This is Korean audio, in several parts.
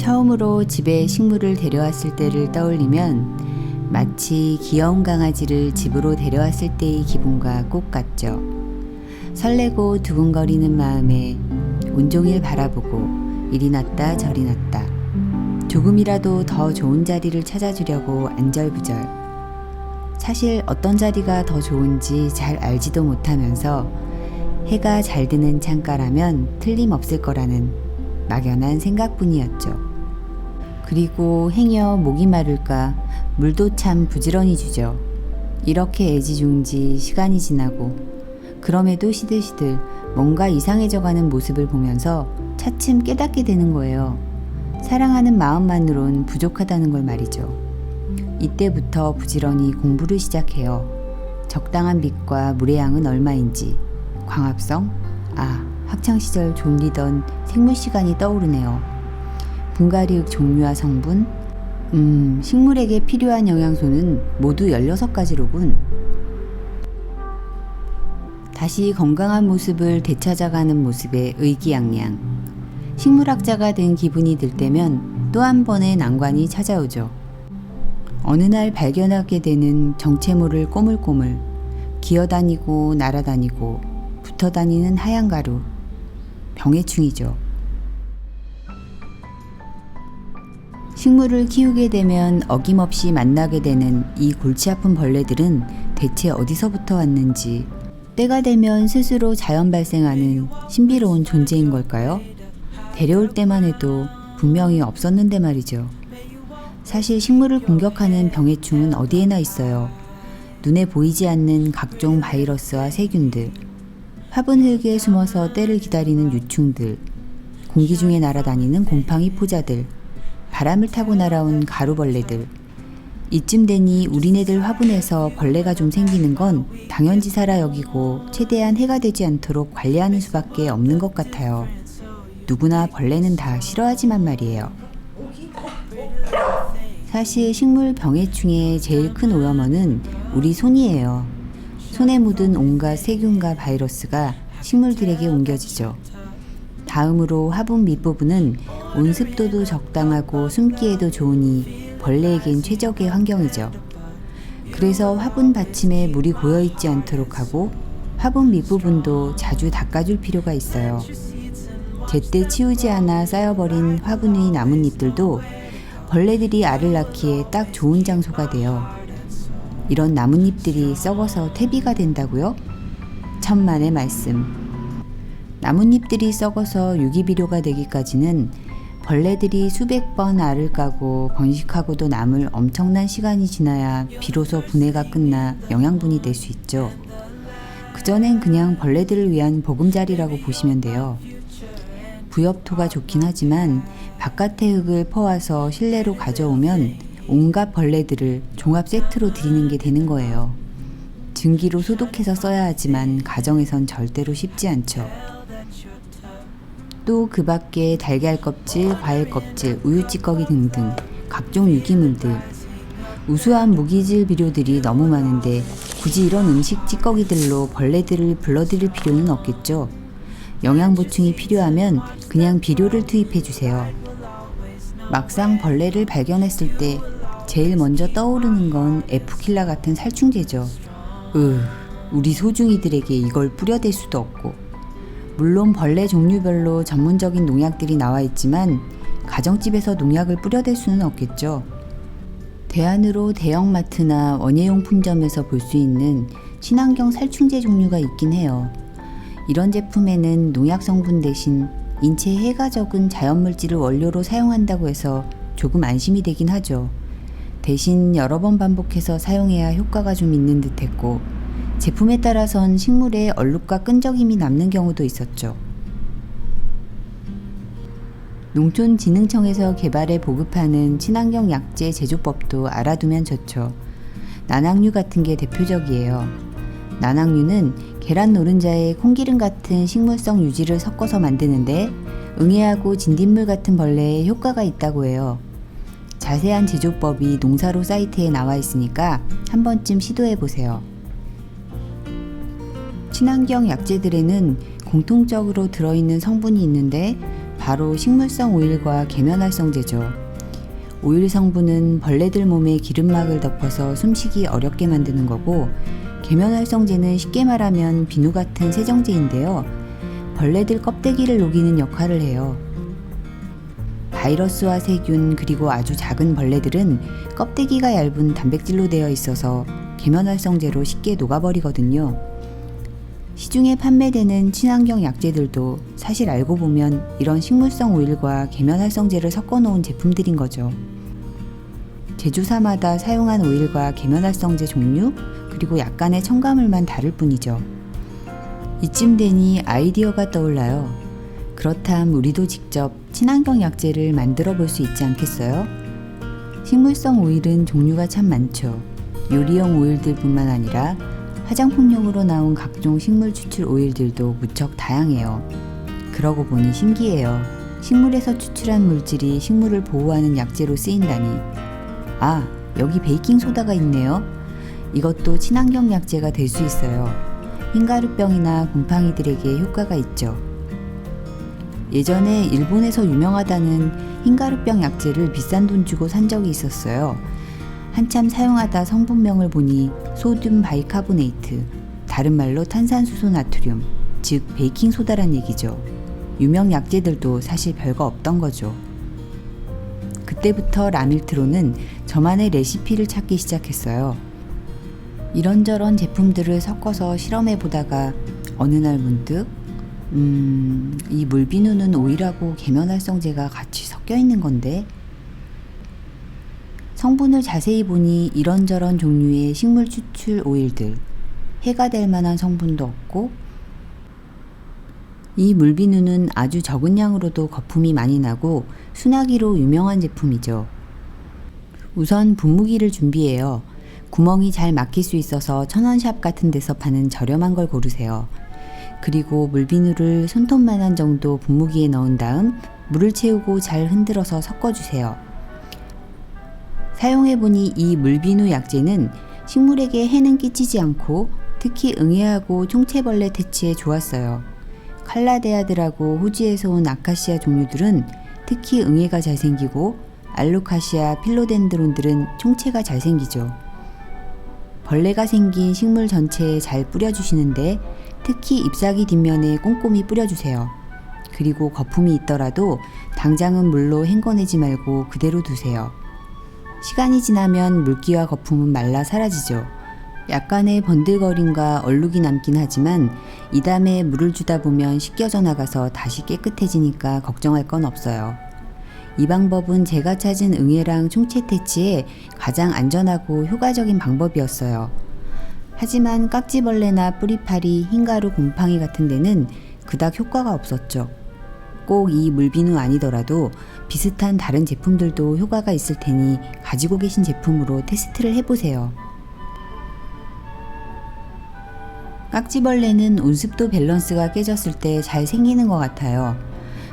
처음으로 집에 식물을 데려왔을 때를 떠올리면 마치 귀여운 강아지를 집으로 데려왔을 때의 기분과 꼭 같죠. 설레고 두근거리는 마음에 온종일 바라보고 이리 났다 저리 났다. 조금이라도 더 좋은 자리를 찾아주려고 안절부절. 사실 어떤 자리가 더 좋은지 잘 알지도 못하면서 해가 잘 드는 창가라면 틀림없을 거라는 막연한 생각뿐이었죠. 그리고 행여 목이 마를까 물도 참 부지런히 주죠. 이렇게 애지중지 시간이 지나고 그럼에도 시들시들 뭔가 이상해져가는 모습을 보면서 차츰 깨닫게 되는 거예요. 사랑하는 마음만으론 부족하다는 걸 말이죠. 이때부터 부지런히 공부를 시작해요. 적당한 빛과 물의 양은 얼마인지, 광합성, 학창시절 졸리던 생물 시간이 떠오르네요. 분갈이흙 종류와 성분, 식물에게 필요한 영양소는 모두 16가지로군. 다시 건강한 모습을 되찾아가는 모습에 의기양양. 식물학자가 된 기분이 들 때면 또 한 번의 난관이 찾아오죠. 어느 날 발견하게 되는 정체모를 꼬물꼬물 기어다니고 날아다니고 붙어다니는 하얀 가루, 병해충이죠. 식물을 키우게 되면 어김없이 만나게 되는 이 골치 아픈 벌레들은 대체 어디서부터 왔는지, 때가 되면 스스로 자연 발생하는 신비로운 존재인 걸까요? 데려올 때만 해도 분명히 없었는데 말이죠. 사실 식물을 공격하는 병해충은 어디에나 있어요. 눈에 보이지 않는 각종 바이러스와 세균들, 화분 흙에 숨어서 때를 기다리는 유충들, 공기 중에 날아다니는 곰팡이 포자들, 바람을 타고 날아온 가루벌레들. 이쯤 되니 우리네들 화분에서 벌레가 좀 생기는 건 당연지사라 여기고 최대한 해가 되지 않도록 관리하는 수밖에 없는 것 같아요. 누구나 벌레는 다 싫어하지만 말이에요. 사실 식물 병해충의 제일 큰 오염원은 우리 손이에요. 손에 묻은 온갖 세균과 바이러스가 식물들에게 옮겨지죠. 다음으로 화분 밑부분은 온습도도 적당하고 숨기에도 좋으니 벌레에겐 최적의 환경이죠. 그래서 화분 받침에 물이 고여있지 않도록 하고 화분 밑부분도 자주 닦아줄 필요가 있어요. 제때 치우지 않아 쌓여버린 화분의 나뭇잎들도 벌레들이 알을 낳기에 딱 좋은 장소가 돼요. 이런 나뭇잎들이 썩어서 퇴비가 된다고요? 천만의 말씀. 나뭇잎들이 썩어서 유기비료가 되기까지는 벌레들이 수백 번 알을 까고 번식하고도 남을 엄청난 시간이 지나야 비로소 분해가 끝나 영양분이 될 수 있죠. 그전엔 그냥 벌레들을 위한 보금자리라고 보시면 돼요. 부엽토가 좋긴 하지만 바깥의 흙을 퍼와서 실내로 가져오면 온갖 벌레들을 종합 세트로 드리는 게 되는 거예요. 증기로 소독해서 써야 하지만 가정에선 절대로 쉽지 않죠. 또 그 밖에 달걀 껍질, 과일 껍질, 우유 찌꺼기 등등 각종 유기물들, 우수한 무기질 비료들이 너무 많은데 굳이 이런 음식 찌꺼기들로 벌레들을 불러들일 필요는 없겠죠. 영양 보충이 필요하면 그냥 비료를 투입해 주세요. 막상 벌레를 발견했을 때 제일 먼저 떠오르는 건 에프킬라 같은 살충제죠. 우리 소중이들에게 이걸 뿌려댈 수도 없고. 물론 벌레 종류별로 전문적인 농약들이 나와 있지만 가정집에서 농약을 뿌려댈 수는 없겠죠. 대안으로 대형마트나 원예용품점에서 볼 수 있는 친환경 살충제 종류가 있긴 해요. 이런 제품에는 농약 성분 대신 인체에 해가 적은 자연물질을 원료로 사용한다고 해서 조금 안심이 되긴 하죠. 대신 여러 번 반복해서 사용해야 효과가 좀 있는 듯 했고, 제품에 따라선 식물에 얼룩과 끈적임이 남는 경우도 있었죠. 농촌진흥청에서 개발해 보급하는 친환경 약재 제조법도 알아두면 좋죠. 난황류 같은 게 대표적이에요. 난황류는 계란 노른자에 콩기름 같은 식물성 유지를 섞어서 만드는데 응애하고 진딧물 같은 벌레에 효과가 있다고 해요. 자세한 제조법이 농사로 사이트에 나와 있으니까 한 번쯤 시도해 보세요. 친환경 약재들에는 공통적으로 들어있는 성분이 있는데 바로 식물성 오일과 계면활성제죠. 오일 성분은 벌레들 몸에 기름막을 덮어서 숨쉬기 어렵게 만드는 거고, 계면활성제는 쉽게 말하면 비누 같은 세정제인데요. 벌레들 껍데기를 녹이는 역할을 해요. 바이러스와 세균 그리고 아주 작은 벌레들은 껍데기가 얇은 단백질로 되어 있어서 계면활성제로 쉽게 녹아버리거든요. 시중에 판매되는 친환경 약재들도 사실 알고 보면 이런 식물성 오일과 계면활성제를 섞어 놓은 제품들인 거죠. 제조사마다 사용한 오일과 계면활성제 종류 그리고 약간의 첨가물만 다를 뿐이죠. 이쯤 되니 아이디어가 떠올라요. 그렇다면 우리도 직접 친환경 약재를 만들어 볼 수 있지 않겠어요? 식물성 오일은 종류가 참 많죠. 요리용 오일들 뿐만 아니라 화장품용으로 나온 각종 식물 추출 오일들도 무척 다양해요. 그러고 보니 신기해요. 식물에서 추출한 물질이 식물을 보호하는 약재로 쓰인다니. 아, 여기 베이킹소다가 있네요. 이것도 친환경 약재가 될 수 있어요. 흰가루병이나 곰팡이들에게 효과가 있죠. 예전에 일본에서 유명하다는 흰가루병 약재를 비싼 돈 주고 산 적이 있었어요. 한참 사용하다 성분명을 보니 소듐 바이카보네이트, 다른 말로 탄산수소 나트륨, 즉 베이킹소다란 얘기죠. 유명 약재들도 사실 별거 없던 거죠. 그때부터 라밀트로는 저만의 레시피를 찾기 시작했어요. 이런저런 제품들을 섞어서 실험해 보다가 어느 날 문득 이 물비누는 오일하고 계면활성제가 같이 섞여 있는 건데, 성분을 자세히 보니 이런저런 종류의 식물 추출 오일들, 해가 될 만한 성분도 없고, 이 물비누는 아주 적은 양으로도 거품이 많이 나고 순하기로 유명한 제품이죠. 우선 분무기를 준비해요. 구멍이 잘 막힐 수 있어서 천원샵 같은 데서 파는 저렴한 걸 고르세요. 그리고 물비누를 손톱만한 정도 분무기에 넣은 다음 물을 채우고 잘 흔들어서 섞어주세요. 사용해보니 이 물비누 약재는 식물에게 해는 끼치지 않고 특히 응애하고 총체벌레 퇴치에 좋았어요. 칼라데아드라고 호주에서 온 아카시아 종류들은 특히 응애가 잘 생기고, 알로카시아 필로덴드론들은 총체가 잘 생기죠. 벌레가 생긴 식물 전체에 잘 뿌려주시는데 특히 잎사귀 뒷면에 꼼꼼히 뿌려주세요. 그리고 거품이 있더라도 당장은 물로 헹궈내지 말고 그대로 두세요. 시간이 지나면 물기와 거품은 말라 사라지죠. 약간의 번들거림과 얼룩이 남긴 하지만 이 다음에 물을 주다 보면 씻겨져 나가서 다시 깨끗해지니까 걱정할 건 없어요. 이 방법은 제가 찾은 응애랑 총체 퇴치에 가장 안전하고 효과적인 방법이었어요. 하지만 깍지벌레나 뿌리파리, 흰가루, 곰팡이 같은 데는 그닥 효과가 없었죠. 꼭 이 물비누 아니더라도 비슷한 다른 제품들도 효과가 있을 테니 가지고 계신 제품으로 테스트를 해보세요. 깍지벌레는 온습도 밸런스가 깨졌을 때 잘 생기는 것 같아요.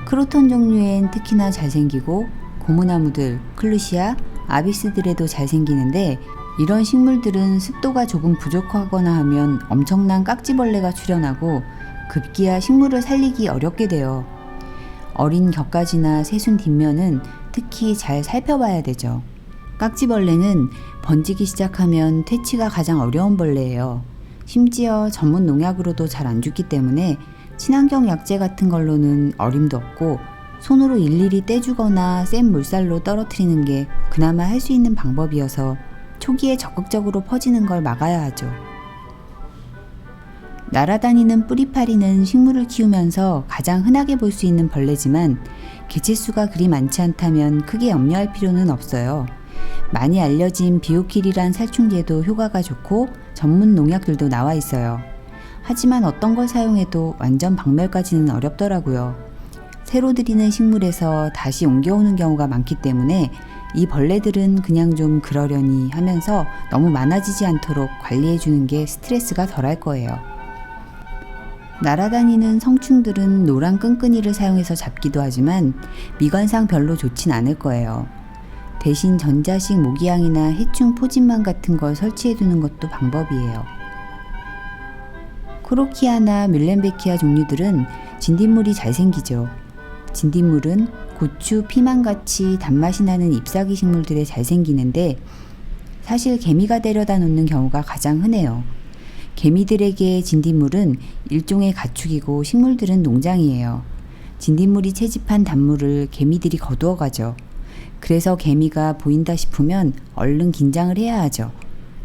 크로톤 종류엔 특히나 잘 생기고, 고무나무들, 클루시아, 아비스들에도 잘 생기는데, 이런 식물들은 습도가 조금 부족하거나 하면 엄청난 깍지벌레가 출현하고 급기야 식물을 살리기 어렵게 돼요. 어린 격가지나 새순 뒷면은 특히 잘 살펴봐야 되죠. 깍지벌레는 번지기 시작하면 퇴치가 가장 어려운 벌레예요. 심지어 전문 농약으로도 잘 안 죽기 때문에 친환경 약재 같은 걸로는 어림도 없고, 손으로 일일이 떼주거나 센 물살로 떨어뜨리는 게 그나마 할 수 있는 방법이어서 초기에 적극적으로 퍼지는 걸 막아야 하죠. 날아다니는 뿌리파리는 식물을 키우면서 가장 흔하게 볼 수 있는 벌레지만 개체수가 그리 많지 않다면 크게 염려할 필요는 없어요. 많이 알려진 비오킬이란 살충제도 효과가 좋고 전문 농약들도 나와 있어요. 하지만 어떤 걸 사용해도 완전 박멸까지는 어렵더라고요. 새로 들이는 식물에서 다시 옮겨오는 경우가 많기 때문에 이 벌레들은 그냥 좀 그러려니 하면서 너무 많아지지 않도록 관리해주는 게 스트레스가 덜할 거예요. 날아다니는 성충들은 노란 끈끈이를 사용해서 잡기도 하지만 미관상 별로 좋진 않을 거예요. 대신 전자식 모기향이나 해충 포진망 같은 걸 설치해두는 것도 방법이에요. 코로키아나 뮬렌베키아 종류들은 진딧물이 잘 생기죠. 진딧물은 고추, 피망같이 단맛이 나는 잎사귀 식물들에 잘 생기는데 사실 개미가 데려다 놓는 경우가 가장 흔해요. 개미들에게 진딧물은 일종의 가축이고 식물들은 농장이에요. 진딧물이 채집한 단물을 개미들이 거두어 가죠. 그래서 개미가 보인다 싶으면 얼른 긴장을 해야 하죠.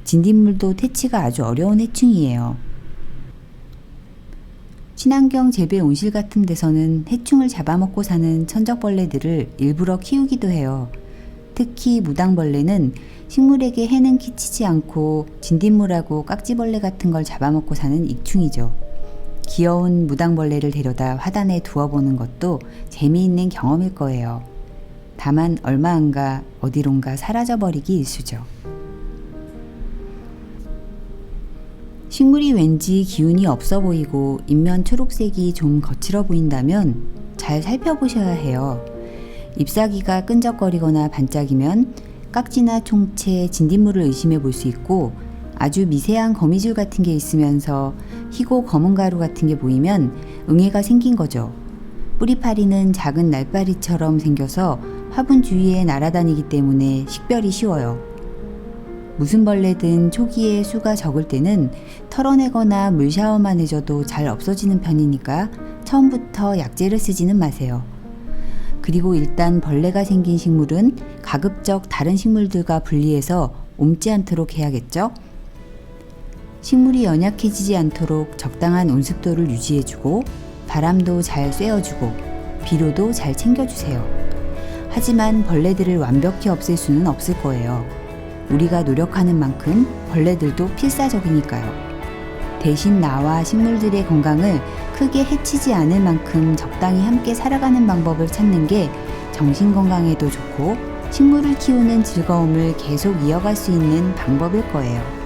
진딧물도 퇴치가 아주 어려운 해충이에요. 친환경 재배 온실 같은 데서는 해충을 잡아먹고 사는 천적벌레들을 일부러 키우기도 해요. 특히 무당벌레는 식물에게 해는 끼치지 않고 진딧물하고 깍지벌레 같은 걸 잡아먹고 사는 익충이죠. 귀여운 무당벌레를 데려다 화단에 두어보는 것도 재미있는 경험일 거예요. 다만 얼마 안 가 어디론가 사라져버리기 일쑤죠. 식물이 왠지 기운이 없어 보이고 잎면 초록색이 좀 거칠어 보인다면 잘 살펴보셔야 해요. 잎사귀가 끈적거리거나 반짝이면 깍지나 총채, 진딧물을 의심해 볼 수 있고 아주 미세한 거미줄 같은 게 있으면서 희고 검은 가루 같은 게 보이면 응애가 생긴 거죠. 뿌리파리는 작은 날파리처럼 생겨서 화분 주위에 날아다니기 때문에 식별이 쉬워요. 무슨 벌레든 초기에 수가 적을 때는 털어내거나 물샤워만 해줘도 잘 없어지는 편이니까 처음부터 약재를 쓰지는 마세요. 그리고 일단 벌레가 생긴 식물은 가급적 다른 식물들과 분리해서 옮지 않도록 해야겠죠? 식물이 연약해지지 않도록 적당한 온습도를 유지해주고 바람도 잘 쐬어주고 비료도 잘 챙겨주세요. 하지만 벌레들을 완벽히 없앨 수는 없을 거예요. 우리가 노력하는 만큼 벌레들도 필사적이니까요. 대신 나와 식물들의 건강을 크게 해치지 않을 만큼 적당히 함께 살아가는 방법을 찾는 게 정신 건강에도 좋고 식물을 키우는 즐거움을 계속 이어갈 수 있는 방법일 거예요.